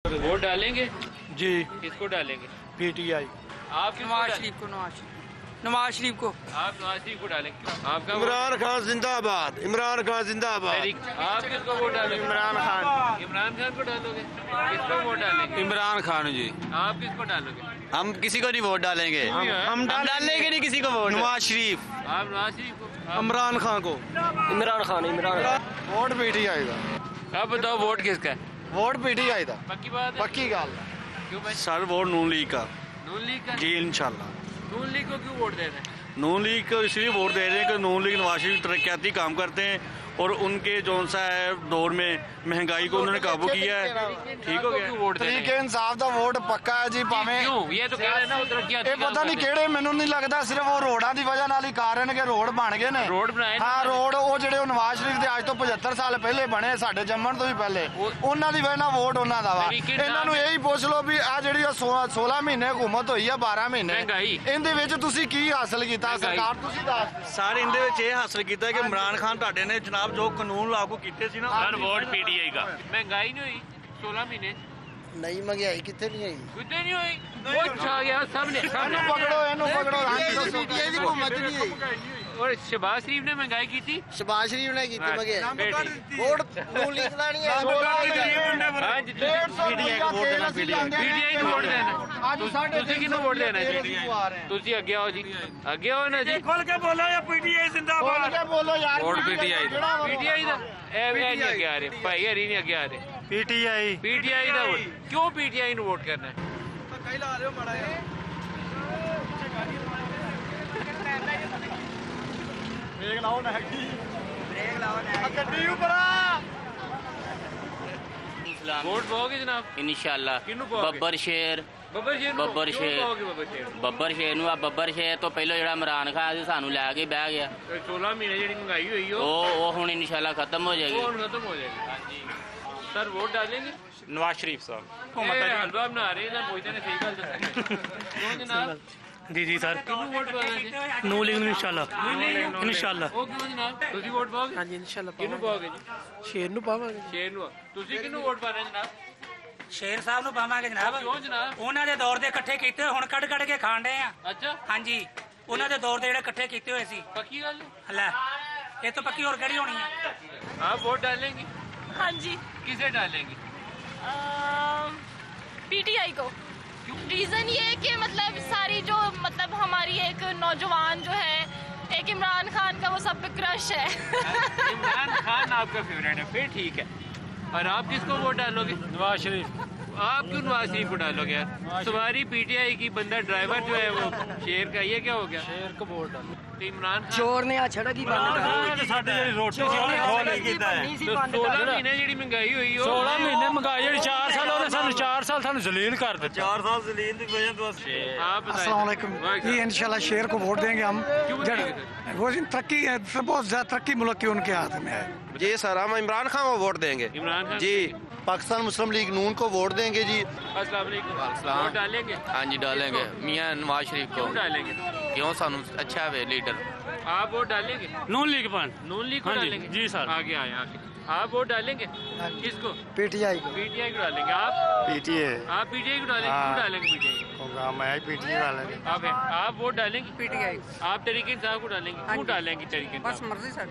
Vote ڈالیں گے؟ جی کس کو ڈالیں گے؟ پی ٹی آئی آپ نواز شریف کو نواز شریف کو آپ نواز شریف کو ڈالیں گے؟ آپ کا عمران خان زندہ آباد، عمران خان زندہ آباد۔ آپ کس کو ووٹ ڈالیں گے؟ عمران خان۔ عمران خان کو ڈالو گے؟ کس کو ووٹ ڈالیں گے؟ عمران خان جی۔ آپ کس کو ڈالو گے؟ ہم کسی کو نہیں ووٹ ڈالیں گے، ہم ڈالیں گے نہیں کسی کو ووٹ۔ نواز شریف۔ آپ نواز شریف کو؟ عمران خان کو۔ Imran Khan vote P T I دا، آپ بتاؤ ووٹ کس کا ہے؟ ووٹ پی ٹی آئی دا، پکی بات ہے؟ پکی گل۔ کیوں بھائی؟ سر ووٹ نون لیگ کا نون لیگ کا؟ جی انشاءاللہ۔ نون لیگ کو کیوں ووٹ دینا ہے؟ نون لیگ کو اس لیے ووٹ دے رہے ہیں کہ نون لیگ نواز شریف ترقیاتی کام کرتے ہیں اور ان کے جو سا ہے دور میں مہنگائی کو انہوں نے قابو کیا ہے۔ ٹھیک ہو گیا؟ ووٹ دینا طریقے انصاف دا ووٹ پکا ہے جی، پاویں کیوں؟ یہ تو کہہ رہے ہیں نا وہ ترقیاتی یہ پتہ نہیں کہڑے، مینوں نہیں لگتا صرف وہ روڈاں دی وجہ نال ہی کارن کہ روڈ بن گئے نے۔ روڈ بنائے نا۔ ہاں روڈ وہ جڑے نواز شریف دے اج تو 75 سال پہلے بنے ساڈے جمن تو بھی پہلے، انہاں دی وجہ نال ووٹ انہاں دا وا۔ انہاں نوں یہی پوچھ لو بھی آ جڑی 16 مہینے حکومت ہوئی ہے 12 مہینے مہنگائی ان دے وچ تسی کی حاصل کیتا؟ سرکار تسی دس سر ان دے وچ یہ حاصل کیتا ہے کہ عمران خان تہاڈے نے جناب جو قانون لاگو کیتے سی نا۔ سر ووٹ پی ٹی آئی کا۔ مہنگائی نہیں ہوئی 16 مہینے؟ نہیں مہنگائی کتنے نہیں ہوئی؟ کتنے نہیں ہوئی؟ وہ چھا گیا سب نے۔ اینو پکڑو پی ٹی آئی دی حکومت نہیں ہوئی، اور شہباز شریف نے مہنگائی کی تھی؟ شہباز شریف نے کیتی بیٹی۔ ووٹ نون لیگ دا نہیں ہے، ہاں جی، پی ٹی آئی کو ووٹ دینا، پی ٹی آئی کو ووٹ دینا۔ تسی کینوں ووٹ دینا جی؟ تسی اگے آؤ جی، اگے آؤ نا جی۔ کھول کے بولو یا پی ٹی آئی زندہ باد۔ بولو یار، ووٹ پی ٹی آئی دا۔ پی ٹی آئی دا اے نہیں اگے آ رہے، بھائی ہری نہیں اگے آ رہے۔ P T I P T I دا ووٹ کیوں؟ P T I no vote کرنا ہے؟ ووٹ پاؤ گے جناب؟ انشاءاللہ کنوں پاؤ گے؟ ببر شیر ببر شیر نو؟ ببر کیوں شیر۔ پاؤ گے ببر شیر؟ ببر شیر نو ببر شیر تو پہلو جڑا عمران خان سی سانو لے کے بہ گیا، 16 مہینے جڑی مہنگائی ہوئی ہو وہ ہن انشاءاللہ ختم ہو جائے وہ گی۔ ختم ہو جائے گی۔ سر ووٹ ڈالیں گے؟ نواز شریف صاحب۔ حلوہ بنا رہے ہیں، پوچھتے ہیں صحیح گل دسیں۔ کیوں جناب؟ جی جی سر، کنوں ووٹ پانا جی؟ نون لیگ انشاءاللہ انشاءاللہ۔ وہ کیوں جناب؟ تسی ووٹ پاؤ گے؟ ہاں جی انشاءاللہ کنوں پاؤ گے جی؟ شیر نو پاواں گے، شیر نو۔ تسی کنوں ووٹ پا رہے ہیں جناب؟ شیر صاحب نو پاواਂਗੇ جناب۔ کیوں جناب؟ ਉਹਨਾਂ ਦੇ ਦੌਰ ਦੇ ਇਕੱਠੇ ਕੀਤੇ ਹੁਣ ਕੱਢ ਕੇ ਖਾਣ ਡਏ ਆ। اچھا ਹਾਂਜੀ ਉਹਨਾਂ ਦੇ ਦੌਰ ਦੇ ਜਿਹੜੇ ਇਕੱਠੇ ਕੀਤੇ ਹੋਏ ਸੀ। پکی گل ہے؟ ਲੈ ਇਹ ਤੋਂ ਪੱਕੀ ਹੋਰ ਕਿਹੜੀ ਹੋਣੀ ਹੈ؟ آپ ووٹ ڈالیں گے؟ ہاں جی، کسے ڈالیں گے؟ پی ٹی آئی کو۔ ریزن یہ ہے کہ مطلب ساری جو مطلب ہماری ایک نوجوان جو ہے، ایک عمران خان کا وہ سب پہ کرش ہے۔ عمران خان آپ کا فیوریٹ ہے، پھر ٹھیک ہے۔ اور آپ کس کو ووٹ ڈالو گے؟ نواز شریف۔ آپ کیوں نواز شریف کو ڈالو گے یار؟ سواری پی ٹی آئی کی بندہ ڈرائیور جو ہے وہ شیر کا، یہ کیا ہو گیا؟ شیر کو ووٹ ڈالو۔ تو عمران خان چور نے آ چھڑا کی بند کر ساڈی جڑی روٹی سی وہ کھول نہیں کیتا ہے۔ تو 16 مہینے جڑی مہنگائی ہوئی ہو 16 مہینے مہنگائی جڑی 4 سال ہونے سانو 4 سال سانو ذلیل کر دتا۔ 4 سال ذلیل دی وجہ تو آپ بتائیں۔ السلام علیکم جی، انشاءاللہ شیر کو ووٹ دیں گے ہم۔ کیوں دیں گے؟ وہ ترقی ہے، بہت زیادہ ترقی ملک کی ان کے ہاتھ میں ہے۔ جی سر ہم عمران خان کو ووٹ دیں گے عمران خان جی۔ پاکستان مسلم لیگ نون کو ووٹ دیں گے جی۔ السلام علیکم۔ ووٹ ڈالیں گے؟ ہاں جی ڈالیں گے میاں نواز شریف کو، کیوں ڈالیں گے؟ کیوں سانو اچھا ہے لیڈر۔ آپ ووٹ ڈالیں گے؟ نون لیگ پان۔ نون لیگ کو ہاں جی، ڈالیں گے؟ جی سر۔ آگے آئے آگے۔ آپ ووٹ ڈالیں گے؟ کس کو؟ پی ٹی آئی کو۔ پی ٹی آئی کو ڈالیں گے آپ؟ پی ٹی آئی آپ پی ٹی آئی کو ڈالیں گے؟ کیوں ڈالیں گے پی ٹی آئی کو؟ میں پی ٹی آئی والے آپ ووٹ ڈالیں گے؟ پی ٹی آئی آپ طریقے انصاف کو ڈالیں گے؟ کیوں ڈالیں گے طریقے بس انصاف؟ مرضی سر۔